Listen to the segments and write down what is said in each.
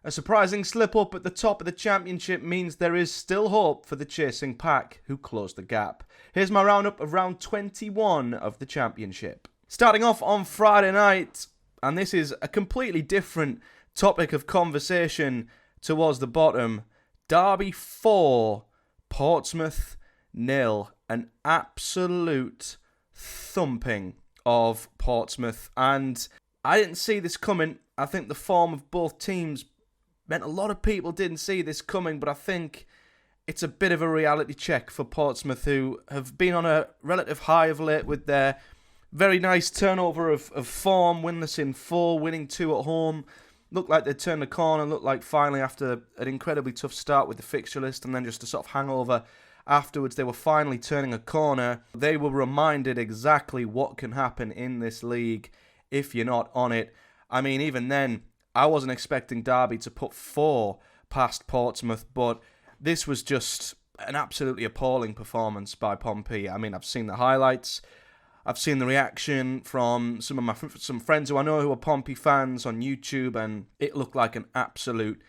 A surprising slip-up at the top of the Championship means there is still hope for the chasing pack, who close the gap. Here's my roundup of round 21 of the Championship. Starting off on Friday night, and this is a completely different topic of conversation towards the bottom. Derby 4, Portsmouth 0. An absolute thumping of Portsmouth, and I didn't see this coming. I think the form of both teams meant a lot of people didn't see this coming, but I think it's a bit of a reality check for Portsmouth, who have been on a relative high of late with their very nice turnover of form, winless in 4, winning 2 at home. Looked like they'd turned the corner, looked like finally after an incredibly tough start with the fixture list and then just a sort of hangover afterwards, they were finally turning a corner. They were reminded exactly what can happen in this league if you're not on it. I mean, even then, I wasn't expecting Derby to put 4 past Portsmouth, but this was just an absolutely appalling performance by Pompey. I mean, I've seen the highlights. I've seen the reaction from some friends who I know who are Pompey fans on YouTube, and it looked like an absolute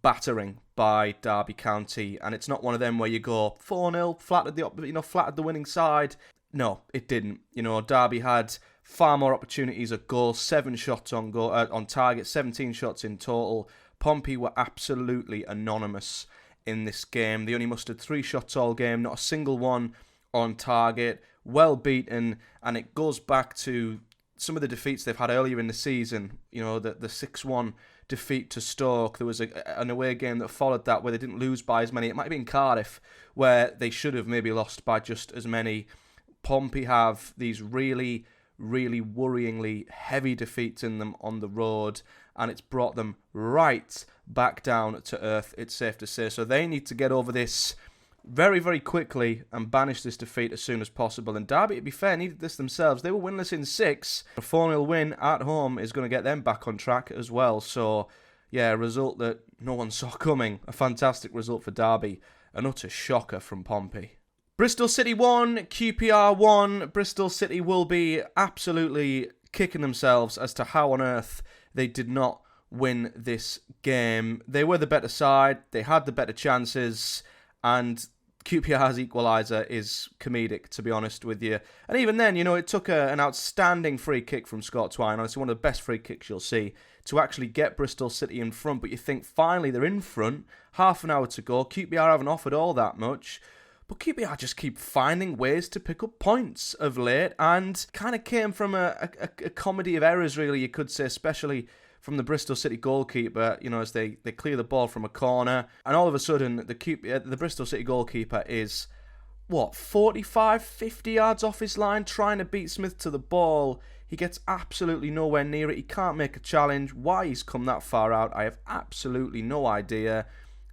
battering by Derby County. And it's not one of them where you go 4-0, flattered the winning side. No, it didn't. Derby had far more opportunities at goal, 7 shots on target, 17 shots in total. Pompey were absolutely anonymous in this game. They only mustered 3 shots all game, not a single one on target. Well beaten, and it goes back to some of the defeats they've had earlier in the season. The 6-1 defeat to Stoke. There was an away game that followed that where they didn't lose by as many. It might have been Cardiff, where they should have maybe lost by just as many. Pompey have these really worryingly heavy defeats in them on the road, and it's brought them right back down to earth, it's safe to say. So they need to get over this very, very quickly and banish this defeat as soon as possible. And Derby, to be fair, needed this themselves. They were winless in 6. A 4-0 win at home is going to get them back on track as well. So, yeah, a result that no one saw coming. A fantastic result for Derby. An utter shocker from Pompey. Bristol City 1, QPR 1. Bristol City will be absolutely kicking themselves as to how on earth they did not win this game. They were the better side, they had the better chances, and QPR's equaliser is comedic, to be honest with you. And even then, it took an outstanding free kick from Scott Twine. Honestly, one of the best free kicks you'll see to actually get Bristol City in front. But you think, finally, they're in front. Half an hour to go. QPR haven't offered all that much. But QPR just keep finding ways to pick up points of late, and kind of came from a comedy of errors, really, you could say, especially from the Bristol City goalkeeper, as they clear the ball from a corner, and all of a sudden the Bristol City goalkeeper is, 45, 50 yards off his line, trying to beat Smith to the ball. He gets absolutely nowhere near it. He can't make a challenge. Why he's come that far out, I have absolutely no idea.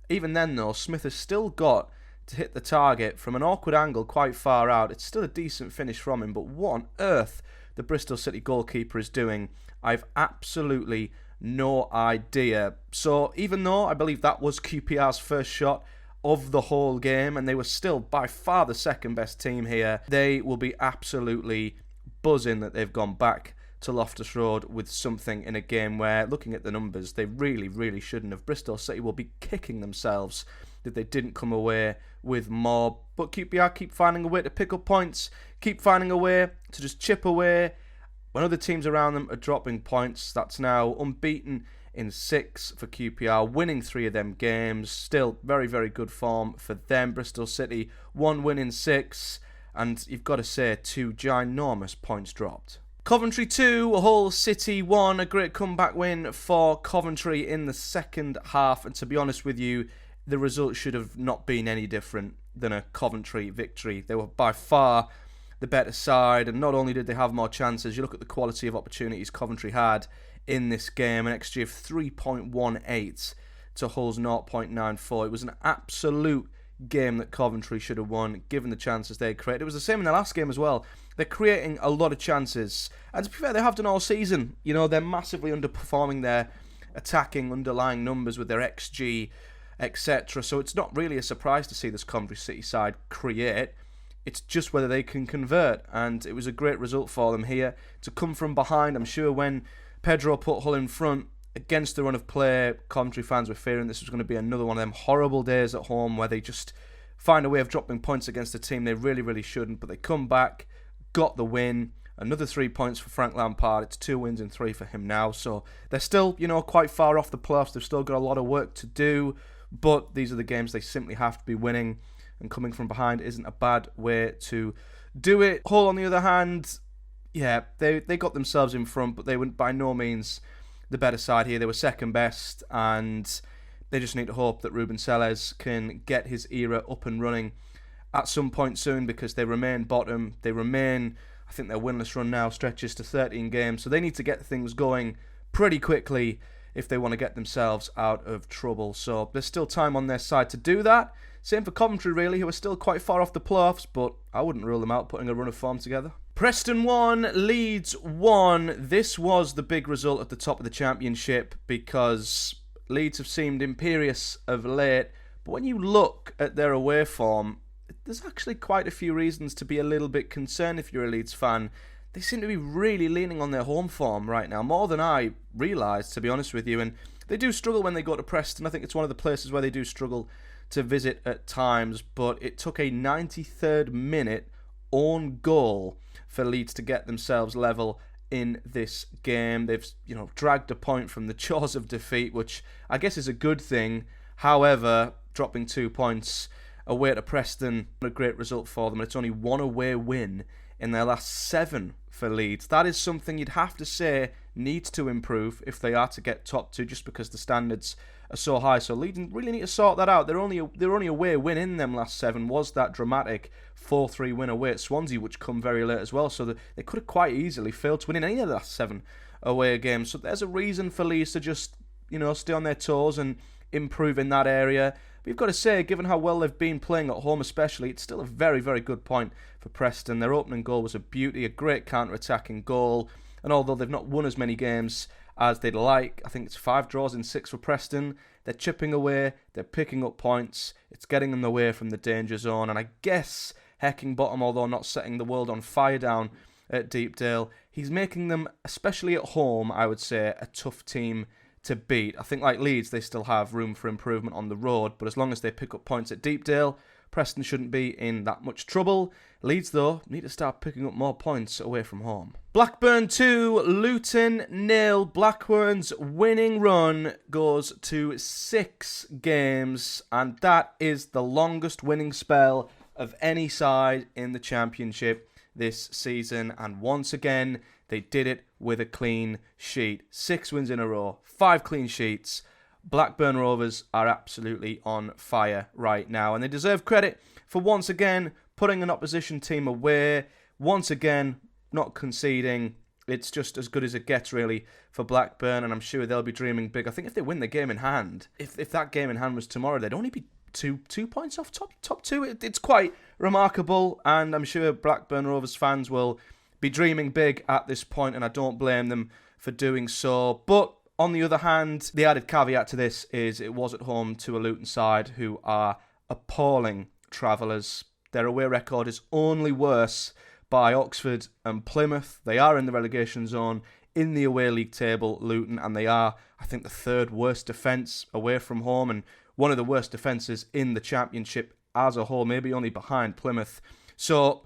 Even then, though, Smith has still got to hit the target from an awkward angle quite far out. It's still a decent finish from him, but what on earth the Bristol City goalkeeper is doing, I've absolutely no idea. So even though I believe that was QPR's first shot of the whole game, and they were still by far the second best team here, they will be absolutely buzzing that they've gone back to Loftus Road with something in a game where, looking at the numbers, they really shouldn't have. Bristol City will be kicking themselves that they didn't come away with more. But QPR keep finding a way to pick up points, keep finding a way to just chip away when other teams around them are dropping points. That's now unbeaten in 6 for QPR, winning 3 of them games. Still very good form for them. Bristol City, 1 win in 6, and you've got to say 2 ginormous points dropped. Coventry 2, Hull City 1, a great comeback win for Coventry in the second half, and to be honest with you, the result should have not been any different than a Coventry victory. They were by far the better side, and not only did they have more chances, you look at the quality of opportunities Coventry had in this game, an XG of 3.18 to Hull's 0.94. It was an absolute game that Coventry should have won, given the chances they created. It was the same in the last game as well. They're creating a lot of chances, and to be fair, they have done all season. They're massively underperforming their attacking underlying numbers with their XG, etc. So it's not really a surprise to see this Coventry City side create. It's just whether they can convert, and it was a great result for them here to come from behind. I'm sure when Pedro put Hull in front, against the run of play, Coventry fans were fearing this was going to be another one of them horrible days at home where they just find a way of dropping points against a team they really, really shouldn't. But they come back, got the win. Another 3 points for Frank Lampard. It's 2 wins and 3 for him now. So they're still, quite far off the playoffs. They've still got a lot of work to do. But these are the games they simply have to be winning. And coming from behind isn't a bad way to do it. Hull, on the other hand, yeah, they got themselves in front, but they were by no means the better side here. They were second best, and they just need to hope that Ruben Selles can get his era up and running at some point soon, because they remain bottom. They remain, I think their winless run now stretches to 13 games, so they need to get things going pretty quickly if they want to get themselves out of trouble. So there's still time on their side to do that. Same for Coventry, really, who are still quite far off the playoffs, but I wouldn't rule them out putting a run of form together. Preston 1, Leeds 1. This was the big result at the top of the Championship, because Leeds have seemed imperious of late, but when you look at their away form, there's actually quite a few reasons to be a little bit concerned if you're a Leeds fan. They seem to be really leaning on their home form right now, more than I realised, to be honest with you, and they do struggle when they go to Preston. I think it's one of the places where they do struggle to visit at times, but it took a 93rd minute own goal for Leeds to get themselves level in this game. They've, dragged a point from the jaws of defeat, which I guess is a good thing. However, dropping 2 points away to Preston, a great result for them. It's only one away win in their last 7 for Leeds. That is something you'd have to say needs to improve if they are to get top 2, just because the standards are so high. So Leeds really need to sort that out. Their only away win in them last 7 was that dramatic 4-3 win away at Swansea, which come very late as well. So they could have quite easily failed to win in any of the last 7 away games. So there's a reason for Leeds to just, stay on their toes and improve in that area. But you've got to say, given how well they've been playing at home especially, it's still a very, very good point for Preston. Their opening goal was a beauty, a great counter-attacking goal. And although they've not won as many games as they'd like, I think it's 5 draws in 6 for Preston. They're chipping away, they're picking up points, it's getting them away from the danger zone. And I guess Heckingbottom, although not setting the world on fire down at Deepdale, he's making them, especially at home, I would say, a tough team to beat. I think like Leeds, they still have room for improvement on the road, but as long as they pick up points at Deepdale, Preston shouldn't be in that much trouble. Leeds, though, need to start picking up more points away from home. Blackburn 2, Luton 0. Blackburn's winning run goes to 6 games, and that is the longest winning spell of any side in the Championship this season. And once again, they did it with a clean sheet. 6 wins in a row, 5 clean sheets. Blackburn Rovers are absolutely on fire right now, and they deserve credit for once again putting an opposition team away, once again not conceding. It's just as good as it gets, really, for Blackburn, and I'm sure they'll be dreaming big. I think if they win the game in hand, if that game in hand was tomorrow, they'd only be two points off top 2. It's quite remarkable, and I'm sure Blackburn Rovers fans will be dreaming big at this point, and I don't blame them for doing so. But on the other hand, the added caveat to this is it was at home to a Luton side who are appalling travellers. Their away record is only worse by Oxford and Plymouth. They are in the relegation zone in the away league table, Luton, and they are, I think, the 3rd worst defence away from home and one of the worst defences in the Championship as a whole, maybe only behind Plymouth. So,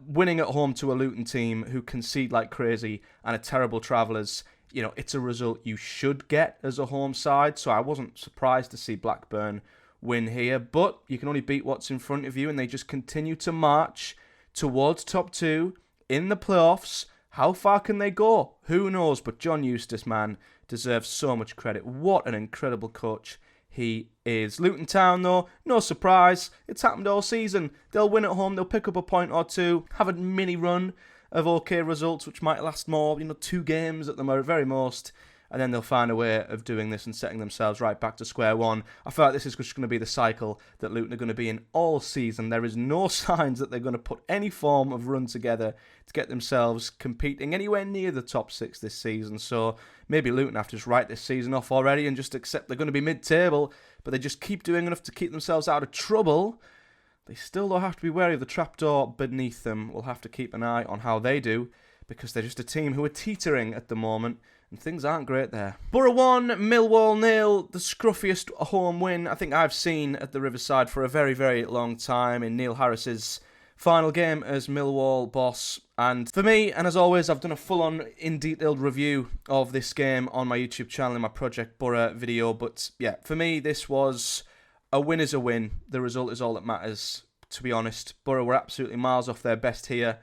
winning at home to a Luton team who concede like crazy and are terrible travellers, it's a result you should get as a home side. So I wasn't surprised to see Blackburn win here, but you can only beat what's in front of you, and they just continue to march towards top 2 in the playoffs. How far can they go? Who knows? But John Eustace, man, deserves so much credit. What an incredible coach he is. Luton Town, though, no surprise. It's happened all season. They'll win at home, they'll pick up a point or 2, have a mini run of okay results, which might last more, 2 games at the very most, and then they'll find a way of doing this and setting themselves right back to square one. I feel like this is just going to be the cycle that Luton are going to be in all season. There is no signs that they're going to put any form of run together to get themselves competing anywhere near the top 6 this season. So maybe Luton have to just write this season off already and just accept they're going to be mid-table, but they just keep doing enough to keep themselves out of trouble. They still don't have to be wary of the trapdoor beneath them. We'll have to keep an eye on how they do, because they're just a team who are teetering at the moment and things aren't great there. Boro 1, Millwall 0, the scruffiest home win I think I've seen at the Riverside for a very, very long time in Neil Harris's final game as Millwall boss. And for me, and as always, I've done a full-on, in-detailed review of this game on my YouTube channel in my Project Boro video. But yeah, for me, this was a win is a win. The result is all that matters, to be honest. Boro were absolutely miles off their best here,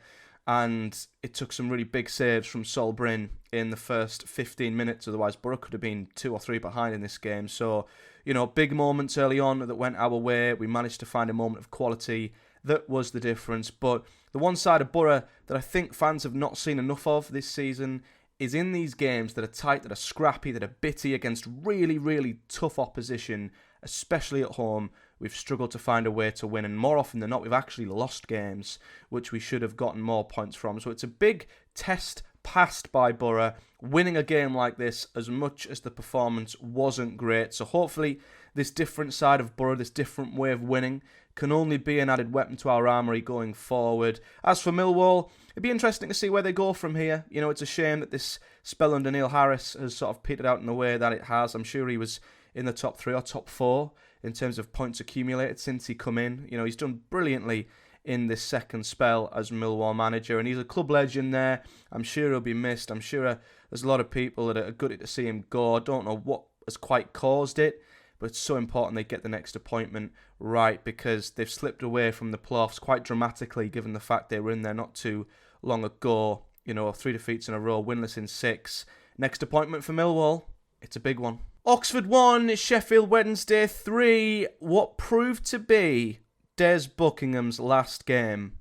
and it took some really big saves from Sol Bryn in the first 15 minutes. Otherwise, Boro could have been 2 or 3 behind in this game. So, you know, big moments early on that went our way. We managed to find a moment of quality. That was the difference. But the one side of Boro that I think fans have not seen enough of this season is in these games that are tight, that are scrappy, that are bitty against really, really tough opposition, especially at home. We've struggled to find a way to win, and more often than not, we've actually lost games, which we should have gotten more points from. So it's a big test passed by Boro, winning a game like this, as much as the performance wasn't great. So hopefully this different side of Boro, this different way of winning, can only be an added weapon to our armoury going forward. As for Millwall, it'd be interesting to see where they go from here. You know, it's a shame that this spell under Neil Harris has sort of petered out in the way that it has. I'm sure he was in the top 3 or top 4 in terms of points accumulated since he come in. You know, he's done brilliantly in this second spell as Millwall manager, and he's a club legend there. I'm sure he'll be missed. I'm sure there's a lot of people that are gutted to see him go. I don't know what has quite caused it, but it's so important they get the next appointment right, because they've slipped away from the playoffs quite dramatically, given the fact they were in there not too long ago. You know, 3 defeats in a row, winless in 6. Next appointment for Millwall, it's a big one. Oxford 1, Sheffield Wednesday 3. What proved to be Des Buckingham's last game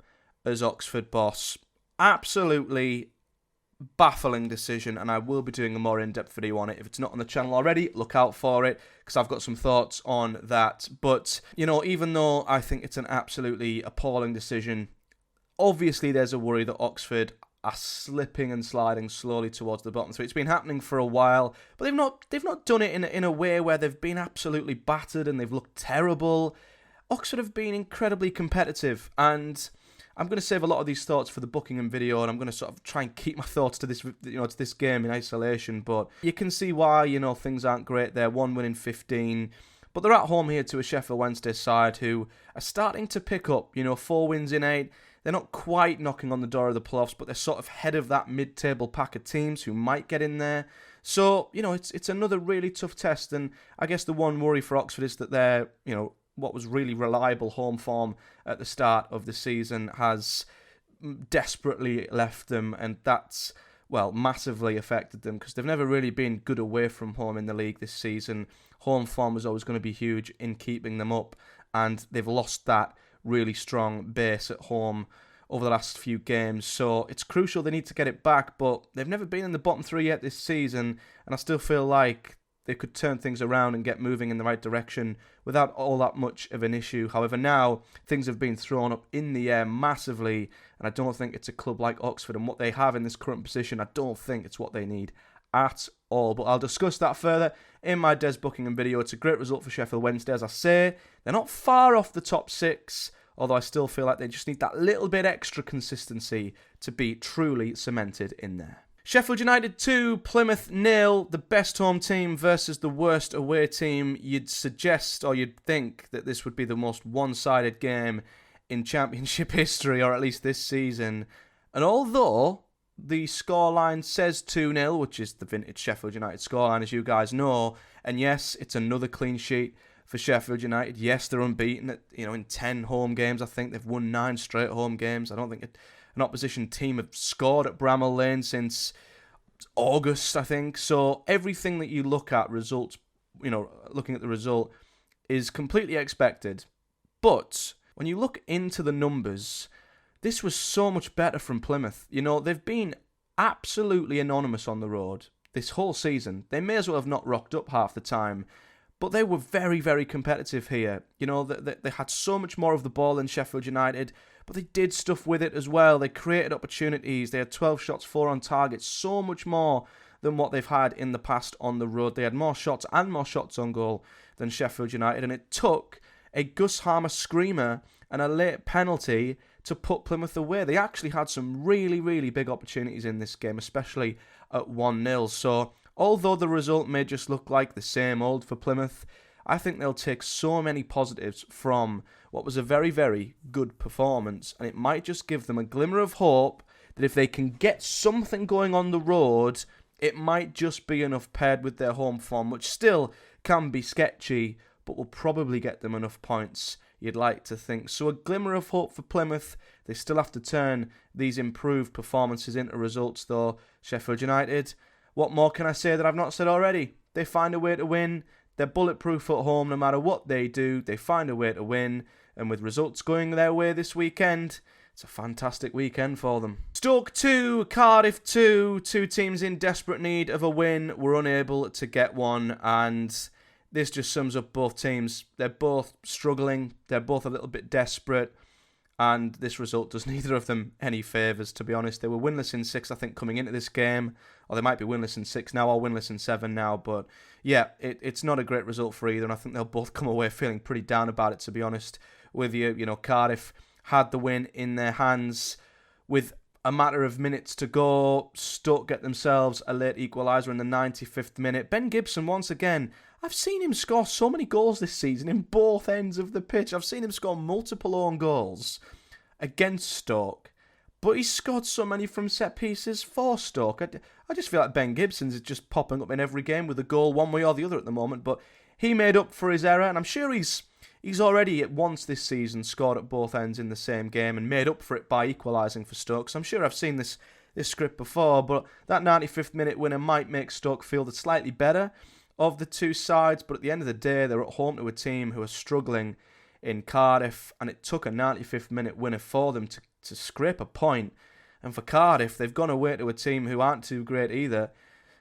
as Oxford boss. Absolutely baffling decision, and I will be doing a more in-depth video on it. If it's not on the channel already, look out for it, because I've got some thoughts on that. But, you know, even though I think it's an absolutely appalling decision, obviously there's a worry that Oxford are slipping and sliding slowly towards the bottom 3. It's been happening for a while, but they've not done it in a way where they've been absolutely battered and they've looked terrible. Oxford have been incredibly competitive, and I'm going to save a lot of these thoughts for the Buckingham video, and I'm going to sort of try and keep my thoughts to this, to this game in isolation. But you can see why, things aren't great there. 1 win in 15, but they're at home here to a Sheffield Wednesday side who are starting to pick up. 4 wins in 8. They're not quite knocking on the door of the playoffs, but they're sort of head of that mid-table pack of teams who might get in there. So, it's another really tough test, and I guess the one worry for Oxford is that they're, what was really reliable home form at the start of the season has desperately left them, and that's, massively affected them, because they've never really been good away from home in the league this season. Home form was always going to be huge in keeping them up, and they've lost that really strong base at home over the last few games. So it's crucial they need to get it back, but they've never been in the bottom 3 yet this season, and I still feel like they could turn things around and get moving in the right direction without all that much of an issue. However, now things have been thrown up in the air massively, and I don't think it's a club like Oxford and what they have in this current position. I don't think it's what they need at all. But I'll discuss that further in my Des Buckingham video. It's a great result for Sheffield Wednesday. As I say, they're not far off the top 6, although I still feel like they just need that little bit extra consistency to be truly cemented in there. Sheffield United 2, Plymouth 0, the best home team versus the worst away team. You'd suggest, or you'd think, that this would be the most one-sided game in Championship history, or at least this season. And although the scoreline says 2-0, which is the vintage Sheffield United scoreline, as you guys know, and yes, it's another clean sheet for Sheffield United. Yes, they're unbeaten at, in 10 home games. I think they've won 9 straight home games. I don't think an opposition team have scored at Bramall Lane since August, I think. So everything that you look at results, looking at the result is completely expected. But when you look into the numbers, this was so much better from Plymouth. They've been absolutely anonymous on the road this whole season. They may as well have not rocked up half the time. But they were very, very competitive here. They had so much more of the ball than Sheffield United, but they did stuff with it as well. They created opportunities. They had 12 shots, 4 on target, so much more than what they've had in the past on the road. They had more shots and more shots on goal than Sheffield United, and it took a Gus Harmer screamer and a late penalty to put Plymouth away. They actually had some really, really big opportunities in this game, especially at 1-0. So although the result may just look like the same old for Plymouth, I think they'll take so many positives from what was a very, very good performance, and it might just give them a glimmer of hope that if they can get something going on the road, it might just be enough paired with their home form, which still can be sketchy, but will probably get them enough points, you'd like to think. So a glimmer of hope for Plymouth. They still have to turn these improved performances into results, though. Sheffield United, what more can I say that I've not said already? They find a way to win. They're bulletproof at home no matter what they do. They find a way to win. And with results going their way this weekend, it's a fantastic weekend for them. Stoke 2, Cardiff 2. Two teams in desperate need of a win were unable to get one. And this just sums up both teams. They're both struggling. They're both a little bit desperate. And this result does neither of them any favours, to be honest. They were winless in 6, I think, coming into this game. Or they might be winless in 6 now, or winless in 7 now. But yeah, it's not a great result for either. And I think they'll both come away feeling pretty down about it, to be honest with you. You know, Cardiff had the win in their hands with a matter of minutes to go. Stoke get themselves a late equaliser in the 95th minute. Ben Gibson, once again, I've seen him score so many goals this season in both ends of the pitch. I've seen him score multiple own goals against Stoke, but he's scored so many from set pieces for Stoke. I just feel like Ben Gibson's is just popping up in every game with a goal one way or the other at the moment, but he made up for his error, and I'm sure he's already at once this season scored at both ends in the same game and made up for it by equalising for Stoke. So I'm sure I've seen this script before, but that 95th minute winner might make Stoke feel the slightly better of the two sides, but at the end of the day, they're at home to a team who are struggling in Cardiff, and it took a 95th minute winner for them to scrape a point. And for Cardiff, they've gone away to a team who aren't too great either,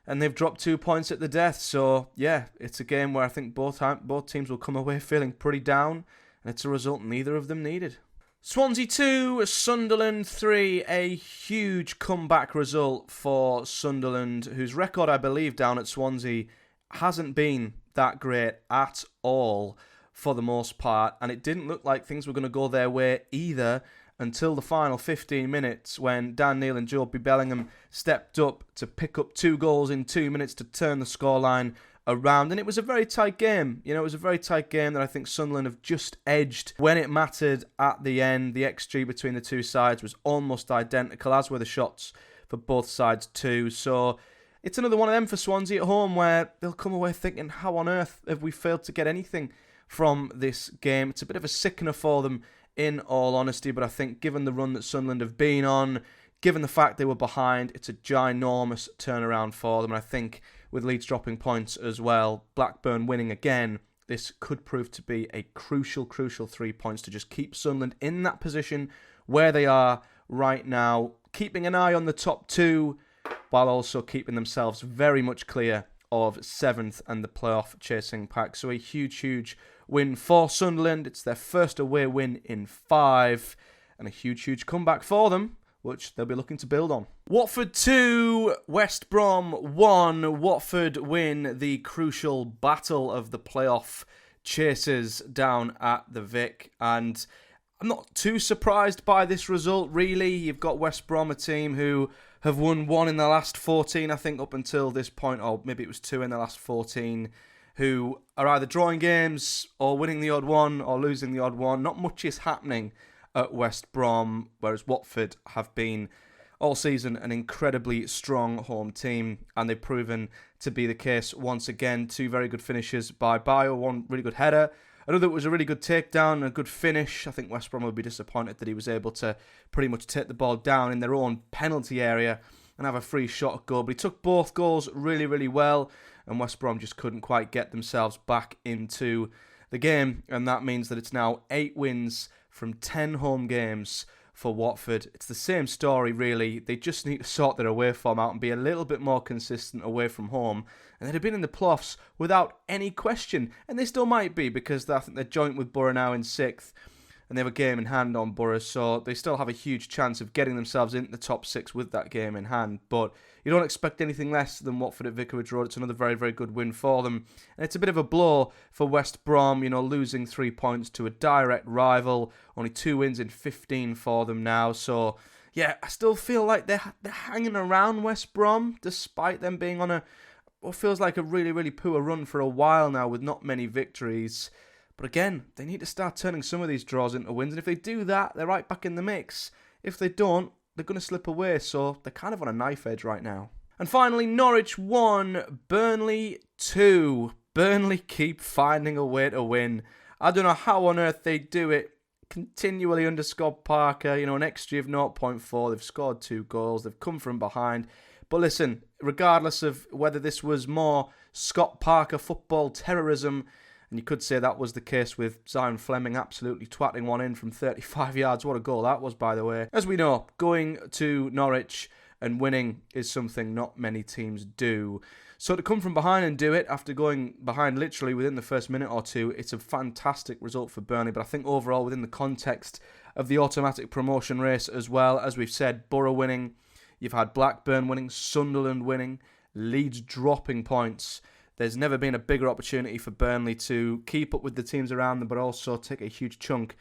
and they've dropped 2 points at the death. So yeah, it's a game where I think both teams will come away feeling pretty down, and it's a result neither of them needed. Swansea 2, Sunderland 3, a huge comeback result for Sunderland, whose record, I believe, down at Swansea hasn't been that great at all for the most part, and it didn't look like things were going to go their way either until the final 15 minutes when Dan Neil and Joby Bellingham stepped up to pick up 2 goals in 2 minutes to turn the scoreline around. And it was a very tight game. You know, it was a very tight game that I think Sunderland have just edged when it mattered at the end. The XG between the two sides was almost identical, as were the shots for both sides too. So it's another one of them for Swansea at home where they'll come away thinking, how on earth have we failed to get anything from this game? It's a bit of a sickener for them, in all honesty, but I think given the run that Sunderland have been on, given the fact they were behind, it's a ginormous turnaround for them. And I think with Leeds dropping points as well, Blackburn winning again, this could prove to be a crucial 3 points to just keep Sunderland in that position where they are right now, keeping an eye on the top 2, while also keeping themselves very much clear of 7th and the playoff chasing pack. So a huge win for Sunderland. It's their first away win in 5, and a huge comeback for them, which they'll be looking to build on. Watford 2, West Brom 1. Watford win the crucial battle of the playoff chasers down at the Vic, and I'm not too surprised by this result, really. You've got West Brom, a team who have won 1 in the last 14, I think, up until this point, or maybe it was 2 in the last 14, who are either drawing games or winning the odd one or losing the odd one. Not much is happening at West Brom, whereas Watford have been all season an incredibly strong home team, and they've proven to be the case once again. 2 very good finishes by Bayo, 1 really good header. Another was a really good takedown and a good finish. I think West Brom would be disappointed that he was able to pretty much take the ball down in their own penalty area and have a free shot at goal. But he took both goals really well, and West Brom just couldn't quite get themselves back into the game. And that means that it's now 8 wins from 10 home games for Watford. It's the same story, really. They just need to sort their away form out and be a little bit more consistent away from home, and they'd have been in the playoffs without any question. And they still might be, because I think they're joint with Boro now in 6th, and they have a game in hand on Boro, so they still have a huge chance of getting themselves into the top 6 with that game in hand. But you don't expect anything less than Watford at Vicarage Road. It's another very good win for them. And it's a bit of a blow for West Brom, you know, losing 3 points to a direct rival. Only 2 wins in 15 for them now. So, yeah, I still feel like they're hanging around West Brom, despite them being on what feels like a really, really poor run for a while now with not many victories. But again, they need to start turning some of these draws into wins. And if they do that, they're right back in the mix. If they don't, they're going to slip away. So they're kind of on a knife edge right now. And finally, Norwich 1, Burnley 2. Burnley keep finding a way to win. I don't know how on earth they do it. Continually under Scott Parker, an XG of 0.4. They've scored 2 goals. They've come from behind. But listen, regardless of whether this was more Scott Parker football terrorism, and you could say that was the case with Zion Fleming absolutely twatting one in from 35 yards. What a goal that was, by the way. As we know, going to Norwich and winning is something not many teams do. So to come from behind and do it after going behind literally within the first minute or two, it's a fantastic result for Burnley. But I think overall, within the context of the automatic promotion race as well, as we've said, Boro winning, you've had Blackburn winning, Sunderland winning, Leeds dropping points. There's never been a bigger opportunity for Burnley to keep up with the teams around them, but also take a huge chunk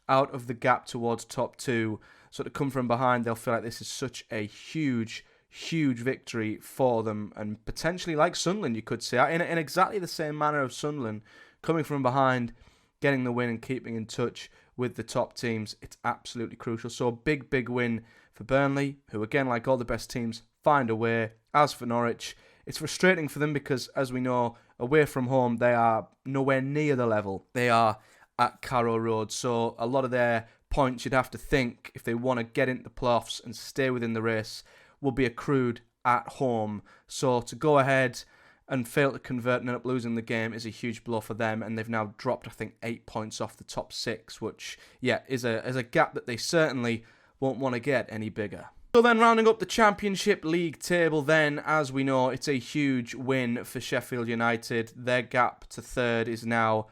out of the gap towards top 2. So to come from behind, they'll feel like this is such a huge victory for them. And potentially like Sunderland, you could say, in exactly the same manner of Sunderland, coming from behind, getting the win and keeping in touch with the top teams. It's absolutely crucial. So a big win for Burnley, who again, like all the best teams, find a way. As for Norwich, it's frustrating for them because, as we know, away from home, they are nowhere near the level. They are at Carrow Road. So a lot of their points, you'd have to think, if they want to get into the playoffs and stay within the race, will be accrued at home. So to go ahead and fail to convert and end up losing the game is a huge blow for them. And they've now dropped, I think, 8 points off the top 6, which, yeah, is a gap that they certainly won't want to get any bigger. So then rounding up the Championship League table then, as we know, it's a huge win for Sheffield United. Their gap to third is now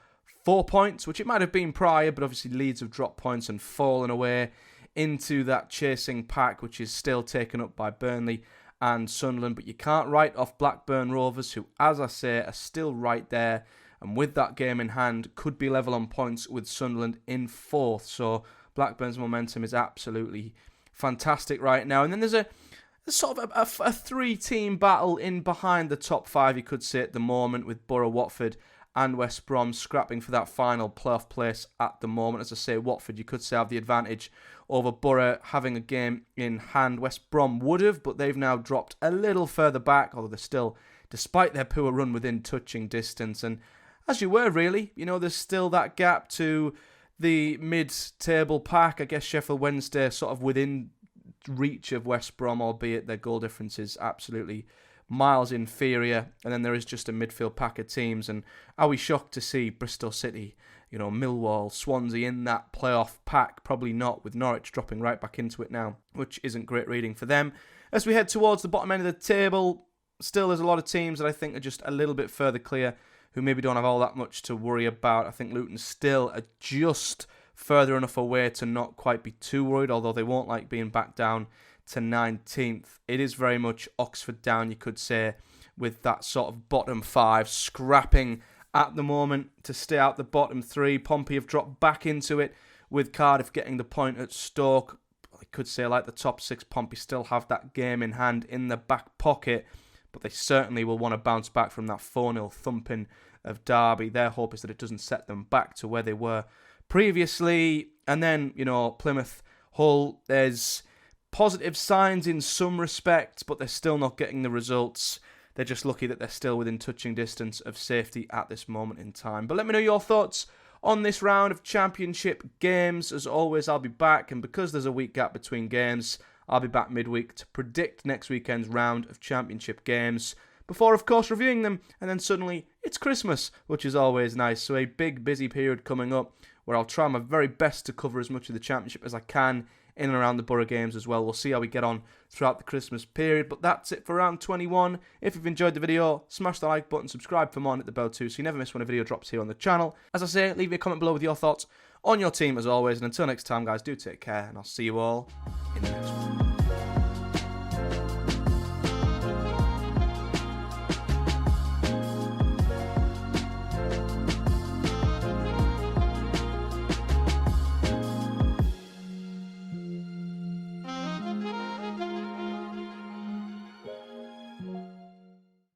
4 points, which it might have been prior, but obviously Leeds have dropped points and fallen away into that chasing pack, which is still taken up by Burnley and Sunderland. But you can't write off Blackburn Rovers, who, as I say, are still right there. And with that game in hand, could be level on points with Sunderland in 4th. So Blackburn's momentum is absolutely fantastic right now. And then there's a sort of a 3-team battle in behind the top 5, you could say, at the moment, with Boro, Watford and West Brom scrapping for that final playoff place at the moment. As I say, Watford, you could say, have the advantage over Boro having a game in hand. West Brom would have, but they've now dropped a little further back, although they're still, despite their poor run, within touching distance. And as you were, really, there's still that gap to the mid-table pack. I guess Sheffield Wednesday sort of within reach of West Brom, albeit their goal difference is absolutely miles inferior. And then there is just a midfield pack of teams. And are we shocked to see Bristol City, Millwall, Swansea in that playoff pack? Probably not, with Norwich dropping right back into it now, which isn't great reading for them. As we head towards the bottom end of the table, still there's a lot of teams that I think are just a little bit further clear, who maybe don't have all that much to worry about. I think Luton still are just further enough away to not quite be too worried, although they won't like being back down to 19th. It is very much Oxford down, you could say, with that sort of bottom 5 scrapping at the moment to stay out the bottom 3. Pompey have dropped back into it, with Cardiff getting the point at Stoke. I could say, like the top 6, Pompey still have that game in hand in the back pocket, but they certainly will want to bounce back from that 4-0 thumping of Derby. Their hope is that it doesn't set them back to where they were previously. And then, Plymouth, Hull, there's positive signs in some respects, but they're still not getting the results. They're just lucky that they're still within touching distance of safety at this moment in time. But let me know your thoughts on this round of Championship games. As always, I'll be back, and because there's a week gap between games, I'll be back midweek to predict next weekend's round of Championship games, before, of course, reviewing them. And then suddenly, it's Christmas, which is always nice. So a big, busy period coming up, where I'll try my very best to cover as much of the Championship as I can in and around the Boro games as well. We'll see how we get on throughout the Christmas period. But that's it for round 21. If you've enjoyed the video, smash the like button, subscribe for more, and hit the bell too, so you never miss when a video drops here on the channel. As I say, leave me a comment below with your thoughts on your team as always. And until next time, guys, do take care, and I'll see you all